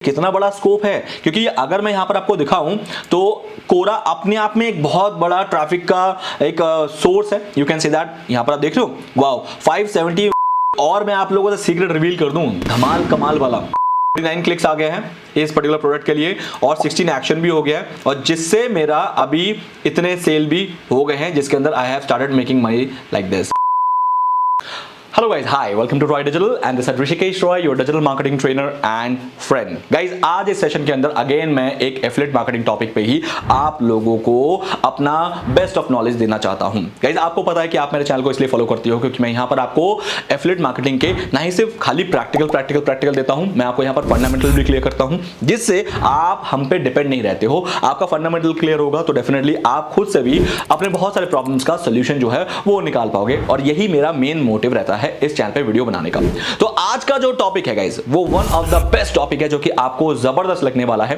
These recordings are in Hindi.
कितना बड़ा स्कोप है, क्योंकि अगर मैं यहां पर आपको दिखाऊं तो कोरा अपने आप में एक बहुत बड़ा ट्रैफिक का एक सोर्स है। You can see that. यहां पर आप देख रहे हो, वाओ 570। और मैं आप लोगों को सीक्रेट रिवील कर दूं, धमाल कमाल वाला 9 क्लिक्स आ गए हैं इस पर्टिकुलर प्रोडक्ट के लिए और 16 एक्शन भी हो गया है, और जिससे मेरा अभी इतने सेल भी हो गए हैं जिसके अंदर I have started making money like this. Hello guys, hi, welcome to try digital and this is Rishikesh Roy, your digital marketing trainer and friend. Guys, आज इस सेशन के अंदर अगेन मैं एक एफिलिएट मार्केटिंग टॉपिक पे ही आप लोगों को अपना बेस्ट ऑफ नॉलेज देना चाहता हूं। गाइज, आपको पता है कि आप मेरे चैनल को इसलिए फॉलो करते हो क्योंकि मैं यहां पर आपको एफिलिएट मार्केटिंग के ना ही सिर्फ खाली प्रैक्टिकल देता हूं, मैं आपको यहां पर फंडामेंटल भी क्लियर करता हूं, जिससे आप हम पे डिपेंड नहीं रहते हो। आपका फंडामेंटल क्लियर होगा तो डेफिनेटली आप खुद से भी अपने बहुत सारे प्रॉब्लम्स का सोल्यूशन जो है वो निकाल पाओगे, और यही मेरा मेन मोटिव रहता है इस चैनल पे वीडियो बनाने का। तो आज का जो टॉपिक है गाइस, वो one of the best topic है जो कि आपको जबरदस्त लगने वाला है।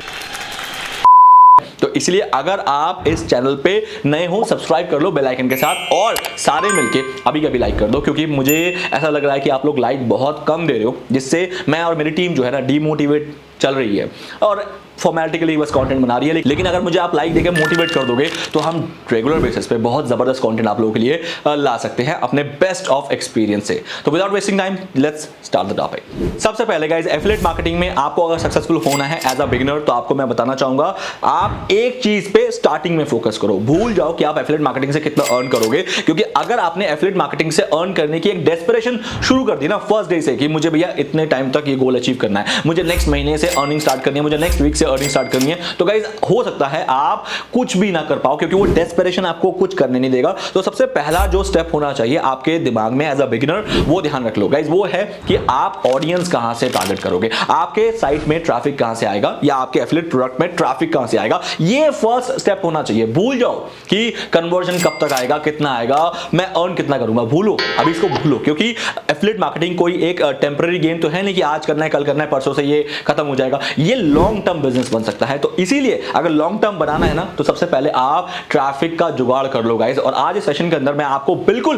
तो इसलिए अगर आप इस चैनल पे नए हो, सब्सक्राइब कर लो बेल आइकन के साथ, और सारे मिलके अभी कभी लाइक कर दो, क्योंकि मुझे ऐसा लग रहा है कि आप लोग लाइक बहुत कम दे रहे हो, जिससे मैं और मेरी टीम जो है ना डीमोटिवेट चल रही है और फॉर्मेलिटी के लिए बस कंटेंट बना रही है। लेकिन अगर मुझे आप लाइक देकर मोटिवेट कर दोगे तो हम रेगुलर बेसिस पे बहुत जबरदस्त कंटेंट आप लोगों के लिए ला सकते हैं अपने बेस्ट ऑफ एक्सपीरियंस से। तो without wasting time, let's start the topic. सबसे पहले गाइस, एफिलिएट मार्केटिंग में आपको अगर सक्सेसफुल होना है एज अ बिगिनर, तो आपको मैं बताना चाहूंगा, आप एक चीज पे स्टार्टिंग में फोकस करो। भूल जाओ कि आप एफिलिएट मार्केटिंग से कितना अर्न करोगे, क्योंकि अगर आपने एफिलिएट मार्केटिंग से अर्न करने की एक डेस्परेशन शुरू कर दी ना फर्स्ट डे से कि मुझे भैया इतने टाइम तक ये गोल अचीव करना है, मुझे नेक्स्ट महीने से अर्निंग स्टार्ट करनी है, मुझे नेक्स्ट वीक से अर्निंग स्टार्ट करनी है, तो गाइस हो सकता है आप कुछ भी ना कर पाओ, क्योंकि वो डेस्परेशन आपको कुछ करने नहीं देगा। तो सबसे पहला जो स्टेप होना चाहिए आपके दिमाग में एज अ बिगिनर, वो ध्यान रख लो गाइस, वो है कि आप ऑडियंस कहां से टारगेट करोगे, आपके साइट में ट्रैफिक कहां से आएगा, या आपके एफिलिएट प्रोडक्ट में ट्रैफिक कहां से आएगा। ये फर्स्ट स्टेप होना चाहिए। भूल जाओ कि कन्वर्जन कब तक आएगा, कितना आएगा, मैं अर्न कितना करूंगा, भूलो, अभी इसको भूलो, क्योंकि एफिलिएट मार्केटिंग कोई एक टेम्पररी गेम तो है नहीं कि आज करना है, कल करना है, परसों से ये खत्म हो जाएगा। ये लॉन्ग टर्म बिजनेस बन सकता है। तो इसीलिए अगर लॉन्ग टर्म बनाना है ना, तो सबसे पहले आप ट्रैफिक का जुगाड़ कर लो गाइस। और आज इस सेशन के अंदर मैं आपको बिल्कुल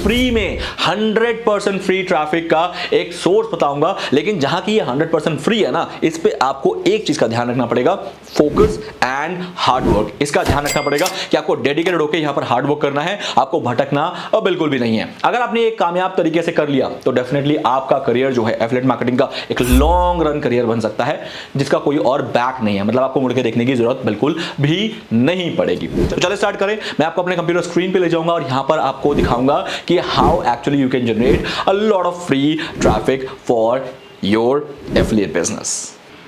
फ्री में 100% फ्री ट्रैफिक का एक सोर्स बताऊंगा। लेकिन जहां की ये 100% फ्री है ना, इस पे आपको एक चीज का ध्यान रखना पड़ेगा, फोकस एंड हार्ड वर्क। इसका ध्यान रखना पड़ेगा कि आपको डेडिकेटेड होकर यहां पर हार्ड वर्क करना है, आपको भटकना बिल्कुल भी नहीं है। अगर आपने एक कामयाब तरीके से कर लिया तो डेफिनेटली आपका करियर जो है एफिलिएट मार्केटिंग का एक लॉन्ग रन करियर बन सकता है, जिसका कोई और बैक नहीं है, मतलब आपको मुड़ के देखने की जरूरत बिल्कुल भी नहीं पड़ेगी। तो चलिए स्टार्ट करें। मैं आपको अपने कंप्यूटर स्क्रीन पे ले जाऊंगा और यहां पर आपको दिखाऊंगा कि how actually you can generate a lot of free traffic for your affiliate business.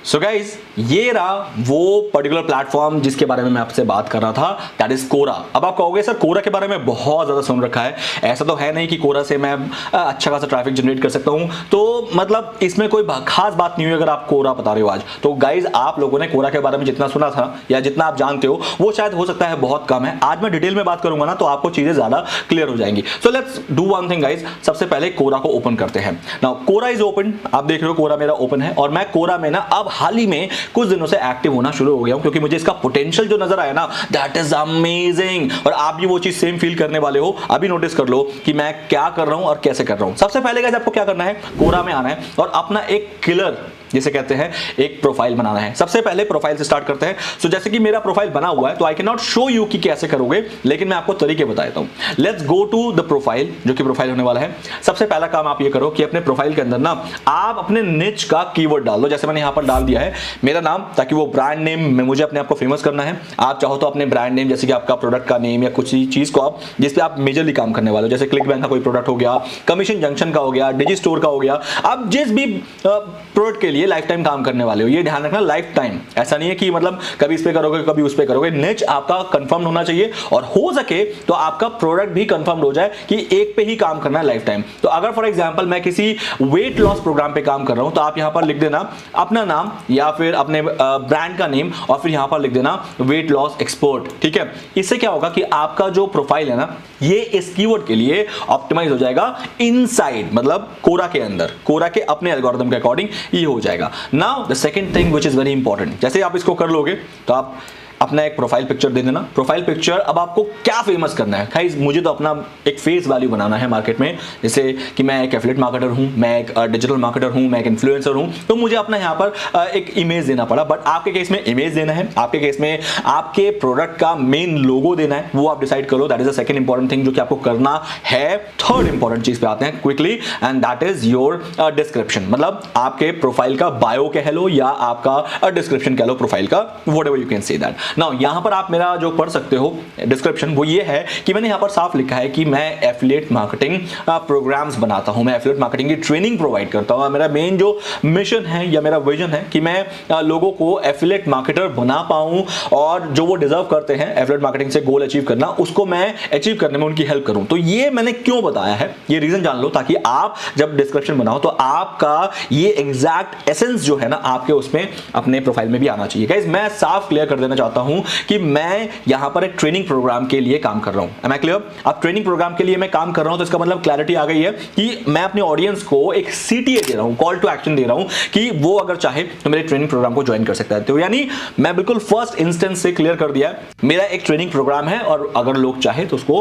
So guys, ये रहा वो पर्टिकुलर प्लेटफॉर्म जिसके बारे में मैं आपसे बात कर रहा था, दैट इज कोरा। अब आप कहोगे सर कोरा के बारे में बहुत ज्यादा सुन रखा है, ऐसा तो है नहीं कि कोरा से मैं अच्छा खासा ट्रैफिक जनरेट कर सकता हूं, तो मतलब इसमें कोई खास बात नहीं हुई अगर आप कोरा बता रहे हो आज। तो गाइज, आप लोगों ने कोरा के बारे में जितना सुना था या जितना आप जानते हो वो शायद हो सकता है बहुत कम है। आज मैं डिटेल में बात करूंगा ना, तो आपको चीजें ज्यादा क्लियर हो जाएंगी। So let's do one thing guys, सबसे पहले कोरा को ओपन करते हैं। नाउ कोरा इज ओपन, आप देख रहे हो कोरा मेरा ओपन है, और मैं कोरा में ना अब हाल ही में कुछ दिनों से एक्टिव होना शुरू हो गया हूं, क्योंकि मुझे इसका पोटेंशियल जो नजर आया ना, दैट इज अमेजिंग। और आप भी वो चीज सेम फील करने वाले हो। अभी नोटिस कर लो कि मैं क्या कर रहा हूं और कैसे कर रहा हूं। सबसे पहले गाइस, आपको क्या करना है, कोरा में आना है और अपना एक किलर जिसे कहते हैं एक प्रोफाइल बनाना है। सबसे पहले प्रोफाइल से स्टार्ट करते हैं। सो जैसे कि मेरा प्रोफाइल बना हुआ है, तो I can not show you कि कैसे करोगे, लेकिन मैं आपको तरीके बता देता हूं। Let's go to the profile, जो कि प्रोफाइल होने वाला है। सबसे पहला काम आप ये करो कि अपने प्रोफाइल के अंदर ना आप अपने निच का कीवर्ड डाल दो। जैसे मैंने यहां पर डाल दिया है मेरा नाम, ताकि वो ब्रांड नेम में मुझे अपने आप को फेमस करना है। आप चाहो तो अपने ब्रांड नेम, जैसे कि आपका प्रोडक्ट का नेम या कुछ चीज को आप जिस पे आप मेजरली काम करने वाले हो, जैसे क्लिक बैंक का कोई प्रोडक्ट हो गया, कमीशन जंक्शन का हो गया, डिजी स्टोर का हो गया, आप जिस भी प्रोडक्ट के लिए लाइफ टाइम काम करने वाले हो, ये ध्यान रखना लाइफ टाइम। ऐसा नहीं है कि मतलब कभी इस पे करोगे कभी उस पे करोगे। निच आपका कंफर्म होना चाहिए, और हो सके तो आपका प्रोडक्ट भी कंफर्म हो जाए कि एक पे ही काम करना है लाइफ टाइम। तो अगर फॉर एग्जांपल मैं किसी वेट लॉस प्रोग्राम पे काम कर रहा हूं, तो आप यहां पर लिख देना अपना नाम या फिर अपने ब्रांड का नेम, और फिर यहां पर लिख देना वेट लॉस एक्सपर्ट। ठीक है, इससे क्या होगा कि आपका जो प्रोफाइल है ना, ये इस कीवर्ड के लिए ऑप्टिमाइज हो जाएगा इनसाइड, मतलब कोरा के अंदर, कोरा के अपने एल्गोरिथम के अकॉर्डिंग ये हो जाएगा। Now the second thing which is very important, जैसे आप इसको कर लोगे तो आप अपना एक प्रोफाइल पिक्चर दे देना। प्रोफाइल पिक्चर अब आपको क्या फेमस करना है, गाइस मुझे तो अपना एक फेस वैल्यू बनाना है मार्केट में, जैसे कि मैं एक एफिलिएट मार्केटर हूं, मैं एक डिजिटल मार्केटर हूं, मैं एक इन्फ्लुएंसर हूं, तो मुझे अपना यहाँ पर एक इमेज देना पड़ा। बट आपके केस में इमेज देना है, आपके केस में आपके प्रोडक्ट का मेन लोगो देना है, वो आप डिसाइड करो। That is the second important thing जो कि आपको करना है। थर्ड इंपॉर्टेंट चीज पे आते हैं quickly, and that is your description, मतलब आपके प्रोफाइल का बायो कह लो या आपका डिस्क्रिप्शन कह लो प्रोफाइल का, whatever you can say that. Now यहां पर आप मेरा जो पढ़ सकते हो डिस्क्रिप्शन, वो ये है कि मैंने यहां पर साफ लिखा है कि मैं एफिलिएट मार्केटिंग प्रोग्राम्स बनाता हूं, मैं एफिलिएट मार्केटिंग की ट्रेनिंग प्रोवाइड करता हूं। मेरा मेन जो मिशन है या मेरा विजन है कि मैं लोगों को एफिलिएट मार्केटर बना पाऊं और जो वो डिजर्व करते हैं एफिलिएट मार्केटिंग से गोल अचीव करना, उसको मैं अचीव करने में उनकी हेल्प करूं। तो ये मैंने क्यों बताया है, ये रीजन जान लो, ताकि आप जब डिस्क्रिप्शन बनाओ तो आपका ये एग्जैक्ट एसेंस जो है ना आपके उसमें अपने प्रोफाइल में भी आना चाहिए। गाइस मैं साफ क्लियर कर देना चाहता हूं कि मैं यहां पर एक ट्रेनिंग प्रोग्राम के लिए काम कर रहा हूं। Am I clear? अब ट्रेनिंग प्रोग्राम के लिए मैं काम कर रहा हूं तो इसका मतलब क्लैरिटी आ गई है कि मैं अपने ऑडियंस को एक सीटीए दे रहा हूं, कॉल टू एक्शन दे रहा हूं कि वो अगर चाहे तो मेरे ट्रेनिंग प्रोग्राम को ज्वाइन कर सकता है। तो यानी मैं बिल्कुल फर्स्ट इंस्टेंस से क्लियर कर दिया मेरा एक ट्रेनिंग प्रोग्राम है और अगर लोग चाहे तो उसको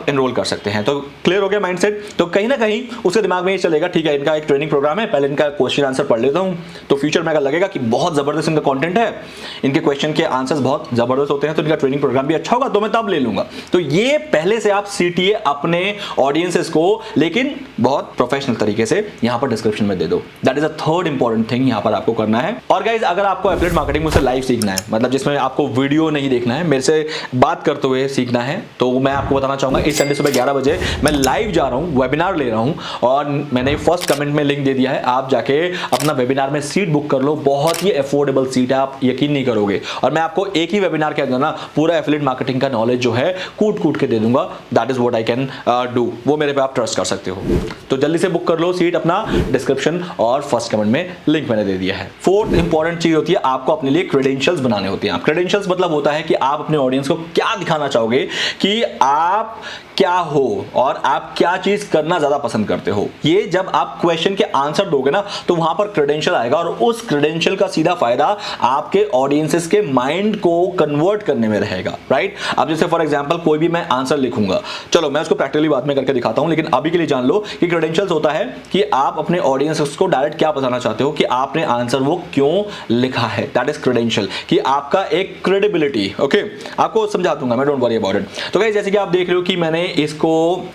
एनरोल कर सकते हैं। तो क्लियर हो गया माइंडसेट। तो कहीं ना कहीं उसके दिमाग में ये चलेगा ठीक है इनका एक ट्रेनिंग प्रोग्राम है, पहले इनका क्वेश्चन आंसर पढ़ लेता हूं, तो फ्यूचर में अगर लगेगा कि बहुत जबरदस्त इनका कंटेंट है, इनके क्वेश्चन के आंसर्स बहुत जबरदस्त होते हैं, तो इनका ट्रेनिंग प्रोग्राम भी अच्छा होगा, तो मैं तब ले लूंगा। तो ये पहले से आप सीटीए अपने ऑडियंसेस को लेकिन बहुत प्रोफेशनल तरीके से यहां पर डिस्क्रिप्शन में दे दो। That is a third important thing यहां पर आपको करना है। और गाइज अगर आपको एफिलिएट मार्केटिंग मुझसे लाइव सीखना है, मतलब जिसमें आपको वीडियो नहीं देखना है, मेरे से बात करते हुए सीखना है, तो मैं आपको बताना चाहूंगा इस संडे सुबह 11 बजे मैं लाइव जा रहा हूं, वेबिनार ले रहा हूं, और मैंने फर्स्ट कमेंट में लिंक दे दिया है, आप जाके अपना वेबिनार में सीट बुक कर लो। बहुत ही अफोर्डेबल सीट है, आप यकीन नहीं करोगे। और मैं आपको एक ही वेबिनार के अंदर ना पूरा एफिलिएट मार्केटिंग का नॉलेज जो है कूट कूट के दे दूंगा। That is what I can do, वो मेरे पे आप ट्रस्ट कर सकते हो। तो जल्दी से बुक कर लो सीट, अपना डिस्क्रिप्शन और फर्स्ट कमेंट में लिंक मैंने दे दिया है। फोर्थ इंपॉर्टेंट चीज होती है आपको अपने लिए क्रेडेंशियल्स बनाने होते हैं। क्रेडेंशियल्स मतलब होता है कि आप अपने ऑडियंस को क्या दिखाना चाहोगे कि आप क्या हो और आप क्या चीज करना ज्यादा पसंद करते हो। ये जब आप क्वेश्चन के आंसर दोगे ना तो वहां पर क्रेडेंशियल आएगा और उस क्रेडेंशियल का सीधा फायदा आपके ऑडियंसेस के माइंड को कन्वर्ट करने में रहेगा, राइट? अब जैसे फॉर एग्जांपल कोई भी मैं आंसर लिखूंगा, चलो मैं उसको प्रैक्टिकली बाद में करके दिखाता हूं, लेकिन अभी के लिए जान लो कि क्रेडेंशियल्स होता है कि आप अपने ऑडियंसेस को डायरेक्ट क्या बताना चाहते हो कि आपने आंसर वो क्यों लिखा है। दैट इज क्रेडेंशियल, कि आपका एक क्रेडिबिलिटी। ओके, आपको समझा दूंगा मैं, डोंट वरी अबाउट इट। तो गाइस जैसे कि आप देख रहे हो कि मैंने इसको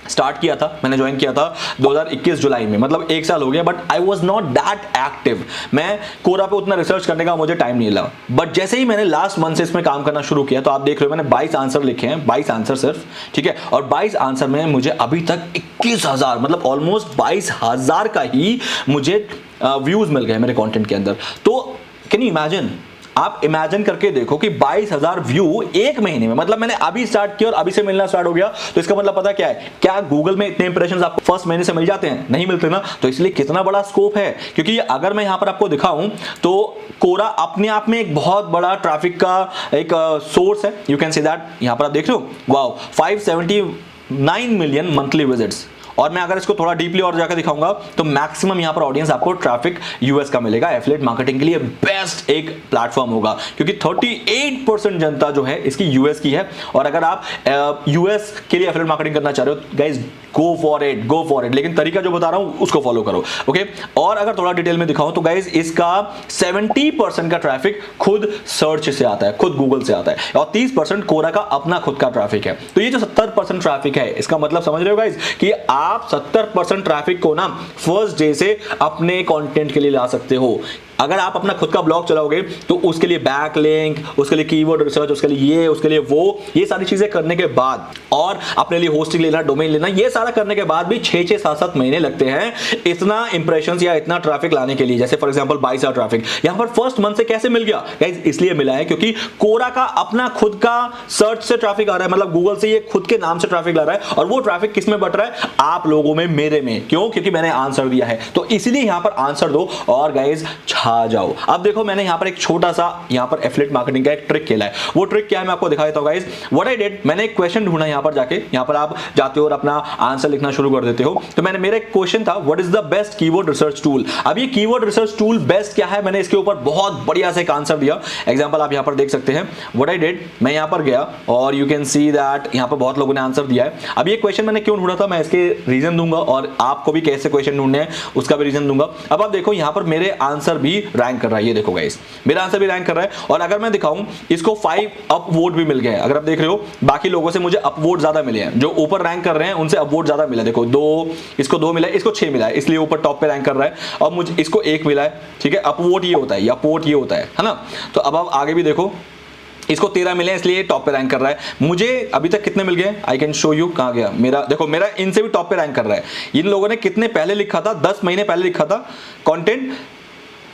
स्टार्ट किया था, मैंने ज्वाइन किया था 2021 जुलाई में, मतलब 1 साल हो गया, but I was not that active. मैं कोरा पे उतना रिसर्च करने का मुझे टाइम नहीं लगा। बट जैसे ही मैंने लास्ट मंथ से इसमें काम करना शुरू किया तो आप देख रहे हो मैंने 22 आंसर लिखे हैं, 22 आंसर सिर्फ, ठीक है। और 22 आंसर में मुझे अभी तक 21,000 मतलब ऑलमोस्ट 22,000 का ही मुझे व्यूज मिल गए मेरे कंटेंट के अंदर। तो कैन यू इमेजिन, आप इमेजिन करके देखो कि 22,000 व्यू एक महीने में, मतलब मैंने अभी स्टार्ट किया और अभी से मिलना स्टार्ट हो गया। तो इसका मतलब पता क्या है, क्या गूगल में इतने इंप्रेशंस आपको फर्स्ट महीने से मिल जाते हैं? नहीं मिलते ना। तो इसलिए कितना बड़ा स्कोप है, क्योंकि अगर मैं यहां पर आपको दिखाऊं तो कोरा अपने आप में एक बहुत बड़ा ट्रैफिक का एक सोर्स है। यू कैन सी दैट, यहां पर आप देख रहे हो, वाओ 579 मिलियन मंथली विजिट्स। और मैं अगर इसको थोड़ा डीपली और जाकर दिखाऊंगा तो मैक्सिमम यहां पर ऑडियंस आपको ट्रैफिक यूएस का मिलेगा। एफिलिएट मार्केटिंग के लिए बेस्ट एक प्लेटफॉर्म होगा, क्योंकि 38% जनता जो है इसकी यूएस की है। और अगर आप यूएस के लिए एफिलिएट मार्केटिंग करना चाह रहे हो गाइस, गो फॉर इट, लेकिन तरीका जो बता रहा हूं उसको फॉलो करो। ओके, और अगर थोड़ा डिटेल में दिखाऊं तो गाइस इसका 70% का ट्रैफिक खुद सर्च से आता है, खुद गूगल से आता है, और 30% कोरा का अपना खुद का ट्रैफिक है। तो ये जो 70% ट्रैफिक है, इसका मतलब समझ रहे हो गाइस कि आप 70% ट्रैफिक को ना फर्स्ट डे से अपने कंटेंट के लिए ला सकते हो। अगर आप अपना खुद का ब्लॉग चलाओगे तो उसके लिए बैक लिंक, उसके लिए कीवर्ड रिसर्च, उसके लिए ये, उसके लिए वो, ये सारी चीजें करने के बाद, और अपने लिए होस्टिंग लेना, डोमेन लेना, ये सारा करने के बाद भी 6-6, 7-7 महीने लगते हैं इतना इंप्रेशंस या इतना ट्रैफिक लाने के लिए। जैसे फॉर एग्जांपल 22,000 ट्रैफिक यहां पर फर्स्ट मंथ से कैसे मिल गया गाइस? इसलिए मिला है क्योंकि कोरा का अपना खुद का सर्च से ट्रैफिक आ रहा है, मतलब गूगल से ये खुद के नाम से ट्रैफिक ला रहा है, और वो ट्रैफिक किस में बट रहा है? आप लोगों में, मेरे में। क्यों? क्योंकि मैंने आंसर दिया है। तो इसलिए यहां पर आंसर दो और गाइस खा जाओ। अब देखो मैंने यहाँ पर एक छोटा सा यहाँ पर एफिलिएट मार्केटिंग का एक ट्रिक खेला है। वो ट्रिक क्या है मैं आपको दिखा देता हूँ गाइस। व्हाट आई डिड, मैंने एक क्वेश्चन ढूंढा यहाँ पर जाके, यहाँ पर आप जाते हो और अपना आंसर लिखना शुरू कर देते हो। तो मैंने मेरा एक क्वेश्चन था, what is the best keyword research tool. अब ये कीवर्ड रिसर्च टूल बेस्ट क्या है, मैंने इसके ऊपर बहुत बढ़िया से एक आंसर दिया। एग्जांपल आप यहाँ पर देख सकते हैं। व्हाट आई डिड, मैं यहाँ पर गया और यू कैन सी दैट यहाँ पर बहुत लोगों ने आंसर दिया है। अब ये क्वेश्चन मैंने क्यों ढूंढा था, मैं इसके रीजन दूंगा और आपको भी कैसे क्वेश्चन ढूंढने हैं उसका भी रीजन दूंगा। अब आप देखो यहाँ पर मेरे आंसर भी रैंक कर रहा है, ये देखो गाइस मेरा आंसर भी रैंक कर रहा है। और अगर मैं दिखाऊं इसको 5 अप वोट भी मिल गए हैं। अगर आप देख रहे हो बाकी लोगों से मुझे अप वोट ज्यादा मिले हैं, जो ऊपर रैंक कर रहे हैं उनसे अप वोट ज्यादा मिला है। देखो 2, इसको 2 मिला है, इसको 6 मिला है, इसलिए ऊपर टॉप पे रैंक कर रहा है। अब मुझे इसको 1 मिला है, ठीक है। अप वोट ये होता है, या वोट ये होता है ना। तो अब आप आगे भी देखो, इसको 13 मिले हैं इसलिए टॉप पे रैंक कर रहा है। मुझे अभी तक कितने मिल गए, आई कैन शो यू, कहां गया मेरा, देखो मेरा इनसे भी टॉप पे रैंक कर रहा है। इन लोगों ने कितने पहले लिखा था, 10 महीने पहले लिखा था content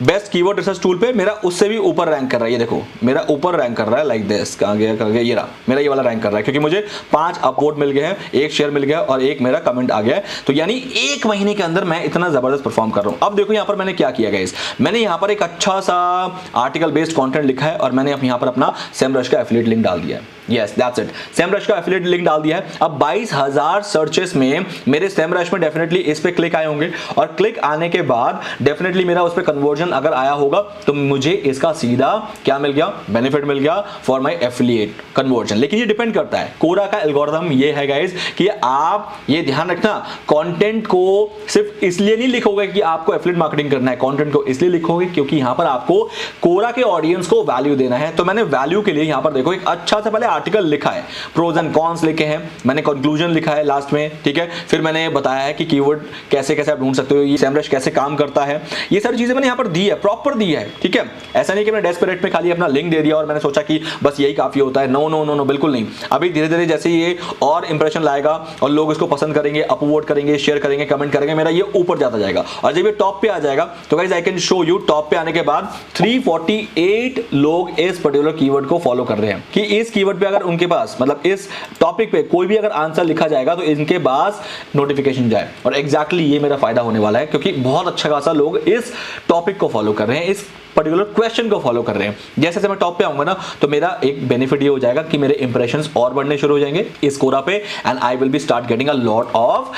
best keyword research tool पे, मेरा उससे भी ऊपर रैंक कर रहा है। ये देखो मेरा ऊपर रैंक कर रहा है, लाइक दिस, कहां गया, ये रहा मेरा ये वाला रैंक कर रहा है, क्योंकि मुझे 5 अपवोट मिल गए हैं, 1 शेयर मिल गया और 1 मेरा कमेंट आ गया है। तो यानी 1 महीने के अंदर मैं इतना जबरदस्त परफॉर्म कर रहा हूं। अब देखो यहाँ पर मैंने क्या किया गाइस, मैंने यहाँ पर एक अच्छा सा आर्टिकल बेस्ड कंटेंट लिखा है और मैंने अब यहाँ पर अपना सेमरश का एफिलिएट लिंक डाल दिया है। यस दैट्स इट, सेमरश का एफिलिएट लिंक डाल दिया है। अब 22,000 सर्चेस में मेरे सेमरश में डेफिनेटली इस पे क्लिक आए होंगे और क्लिक आने के बाद डेफिनेटली मेरा उस पे कन्वर्जन अगर आया होगा तो मुझे इसका सीधा क्या मिल गया, बेनिफिट मिल गया फॉर माय एफिलिएट कन्वर्जन। लेकिन ये डिपेंड करता है, कोरा का एल्गोरिथम ये है गाइस कि आप ये ध्यान रखना, कंटेंट को सिर्फ इसलिए नहीं लिखोगे कि आपको एफिलिएट मार्केटिंग करना है, कंटेंट को इसलिए लिखोगे क्योंकि यहां पर आपको कोरा के ऑडियंस को वैल्यू देना है। तो मैंने वैल्यू के लिए यहां पर देखो एक अच्छा सा पहले आर्टिकल लिखा है, प्रोज एंड कॉन्स लिखे हैं, मैंने कंक्लूजन लिखा है लास्ट में, ठीक है। फिर मैंने बताया है कि कीवर्ड कैसे कैसे आप ढूंढ सकते हो, ये सेमरश कैसे काम करता है, ये सारी चीजें मैंने यहां पर दी है, प्रॉपर दी है, ठीक है। ऐसा नहीं कि मैंने डेस्परेट में खाली अपना लिंक दे दिया और मैंने सोचा कि बस यही काफी होता है। नो नो नो नो, बिल्कुल नहीं। अभी धीरे धीरे जैसे ये और इंप्रेशन लाएगा और लोग इसको पसंद करेंगे, अपवोट करेंगे, शेयर करेंगे, कमेंट करेंगे, मेरा ये ऊपर जाता जाएगा। और जब ये टॉप पे आ जाएगा तो guys I can show you, top पे आने के बाद 348 लोग इस पर्टिकुलर कीवर्ड को फॉलो कर रहे हैं कि इस कीवर्ड पे अगर उनके पास मतलब इस टॉपिक पे कोई भी अगर आंसर लिखा जाएगा तो इनके पास नोटिफिकेशन जाए। और एग्जैक्टली ये मेरा फायदा होने वाला है क्योंकि बहुत अच्छा खासा लोग इस टॉपिक को फॉलो कर रहे हैं, इस पर्टिकुलर क्वेश्चन को फॉलो कर रहे हैं। जैसे जैसे मैं टॉप पे आऊंगा ना तो मेरा एक बेनिफिट ये हो जाएगा कि मेरे इंप्रेशंस और बढ़ने शुरू हो जाएंगे इस कोरा पे and I will be start getting a lot of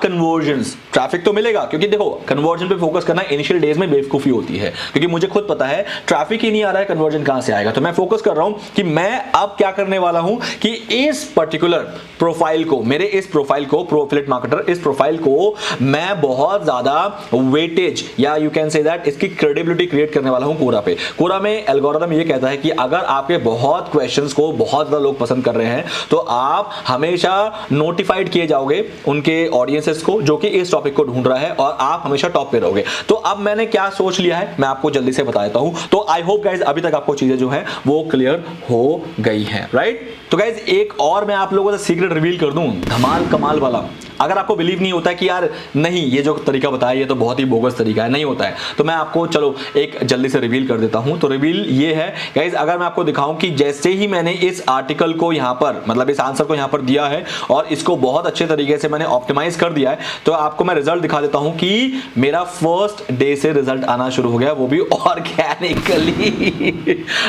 convergence. Traffic तो मिलेगा क्योंकि देखो कन्वर्जन पे फोकस करना इनिशियल डेज में बेवकूफी होती है, क्योंकि मुझे खुद पता है ट्रैफिक ही नहीं आ रहा है, कन्वर्जन कहां से आएगा। तो मैं फोकस कर रहा हूं कि मैं अब क्या करने वाला हूं कि इस पर्टिकुलर प्रोफाइल को, मेरे इस प्रोफाइल को, प्रो एफिलिएट मार्केटर, इस प्रोफाइल को मैं बहुत ज्यादा वेटेज या यू कैन से दैट इसकी क्रेडिबिलिटी क्रिएट करने वाला हूं कोरा पे। कोरा में एल्गोरिथम ये कहता है कि अगर आपके बहुत क्वेश्चंस को बहुत ज्यादा लोग पसंद कर रहे हैं तो आप हमेशा नोटिफाइड किए जाओगे उनके ऑडियंसेस को जो कि इस टॉपिक को ढूंढ रहा है और आप हमेशा टॉप पे रहोगे। तो अब मैंने क्या सोच लिया है मैं आपको जल्दी से बता देता हूं। तो आई होप गाइज अभी तक आपको चीजें जो है वो क्लियर हो गई हैं, राइट। तो गाइज एक और मैं आप लोगों से सीक्रेट रिवील कर दूं, धमाल कमाल वाला। अगर आपको बिलीव नहीं होता कि यार नहीं ये जो तरीका बताया ये तो बहुत ही बोगस तरीका है, नहीं होता है, तो मैं आपको चलो एक जल्दी से रिवील कर देता हूं। तो रिवील ये है गाइस, अगर मैं आपको दिखाऊं कि जैसे ही मैंने इस आर्टिकल को यहां पर मतलब इस आंसर को यहां पर दिया है और इसको बहुत अच्छे तरीके से मैंने ऑप्टिमाइज कर दिया है, तो आपको मैं रिजल्ट दिखा देता हूं कि मेरा फर्स्ट डे से रिजल्ट आना शुरू हो गया, वो भी ऑर्गेनिकली।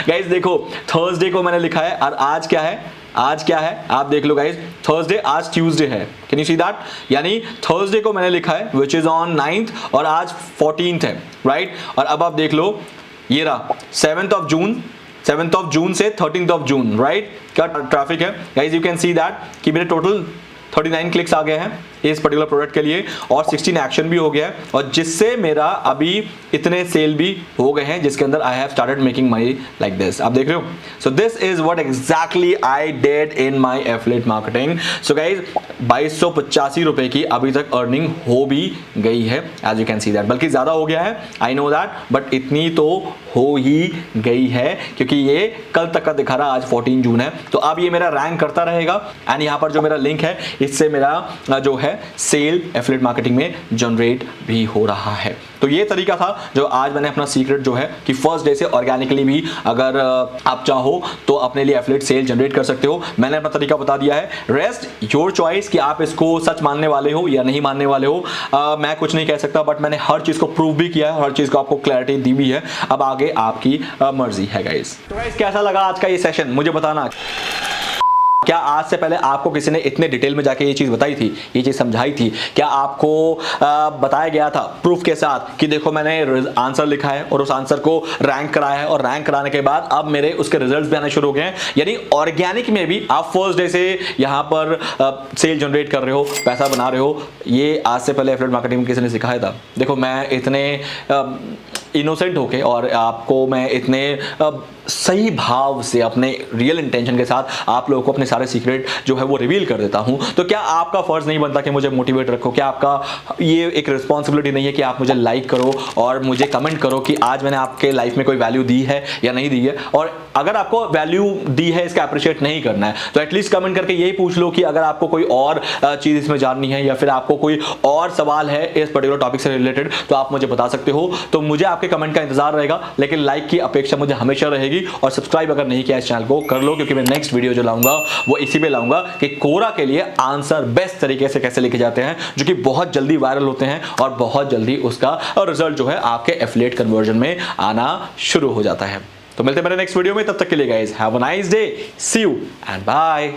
गाइस देखो थर्सडे को मैंने लिखा है और आज क्या है, आज क्या है आप देख लो गाइस, थर्सडे, आज ट्यूसडे है, कैन यू सी दैट। यानी थर्सडे को मैंने लिखा है विच इज ऑन 9th और आज 14th है, राइट। और अब आप देख लो ये रहा 7th ऑफ जून से 13th ऑफ जून, राइट। क्या ट्रैफिक है guys, you can see that कि मेरे टोटल 39 क्लिक्स आ गए हैं इस पर्टिकुलर प्रोडक्ट के लिए और 16 एक्शन भी हो गया है और जिससे मेरा अभी इतने सेल भी हो गए हैं जिसके अंदर I have started making money like this. आप देख रहे हो, so this is what exactly I did in my affiliate marketing. So guys 2285 रुपए की अभी तक अर्निंग हो भी गई है, as you can see that, बल्कि ज्यादा हो गया है, आई नो दैट, बट इतनी तो हो ही गई है क्योंकि ये कल तक का दिखा रहा, आज 14 जून है। तो अब ये मेरा रैंक करता रहेगा एंड यहाँ पर जो मेरा लिंक है इससे मेरा जो है है सेल एफिलिएट मार्केटिंग में जनरेट भी हो रहा है। तो ये तरीका था जो आज मैंने अपना सीक्रेट जो है कि फर्स्ट डे से ऑर्गेनिकली भी अगर आप चाहो तो अपने लिए एफिलिएट सेल जनरेट कर सकते हो। मैंने अपना तरीका बता दिया है, रेस्ट योर चॉइस कि आप इसको सच मानने वाले हो या नहीं मानने वाले हो। मैं कुछ नहीं कह सकता, बट मैंने हर चीज को प्रूव भी किया है, हर चीज को आपको क्लैरिटी दी भी है। अब आगे आपकी मर्जी है गाइस। तो गाइस कैसा लगा आज का ये सेशन मुझे बताना। क्या आज से पहले आपको किसी ने इतने डिटेल में जाके ये चीज बताई थी, ये चीज समझाई थी? क्या आपको बताया गया था प्रूफ के साथ कि देखो मैंने आंसर लिखा है और उस आंसर को रैंक कराया है और रैंक कराने के बाद अब मेरे उसके रिजल्ट्स भी आने शुरू हो गए हैं? यानी ऑर्गेनिक में भी आप फर्स्ट डे से यहां पर सेल जनरेट कर रहे हो, पैसा बना रहे हो। ये आज से पहले एफिलिएट मार्केटिंग में किसी ने सिखाया था? देखो मैं इतने इनोसेंट होके और आपको मैं इतने सही भाव से अपने रियल इंटेंशन के साथ आप लोगों को अपने सारे सीक्रेट जो है वो रिवील कर देता हूं, तो क्या आपका फर्ज नहीं बनता कि मुझे मोटिवेट रखो? क्या आपका ये एक रिस्पॉन्सिबिलिटी नहीं है कि आप मुझे लाइक करो और मुझे कमेंट करो कि आज मैंने आपके लाइफ में कोई वैल्यू दी है या नहीं दी है? और अगर आपको वैल्यू दी है, इसका अप्रिशिएट नहीं करना है, तो एटलीस्ट कमेंट करके यही पूछ लो कि अगर आपको कोई और चीज इसमें जाननी है या फिर आपको कोई और सवाल है इस पर्टिकुलर टॉपिक से रिलेटेड, तो आप मुझे बता सकते हो। तो मुझे आपके कमेंट का इंतजार रहेगा, लेकिन लाइक की अपेक्षा मुझे हमेशा रहेगी। और सब्सक्राइब अगर नहीं किया इस चैनल को कर लो, क्योंकि मैं नेक्स्ट वीडियो जो लाऊंगा वो इसी पे लाऊंगा कि कोरा के लिए आंसर बेस्ट तरीके से कैसे लिखे जाते हैं, जो कि बहुत जल्दी वायरल होते हैं और बहुत जल्दी उसका रिजल्ट जो है आपके एफिलिएट कन्वर्जन में आना शुरू हो जाता है। तो मिलते हैं मेरे नेक्स्ट वीडियो में, तब तक के लिए guys have a nice day, see you and bye.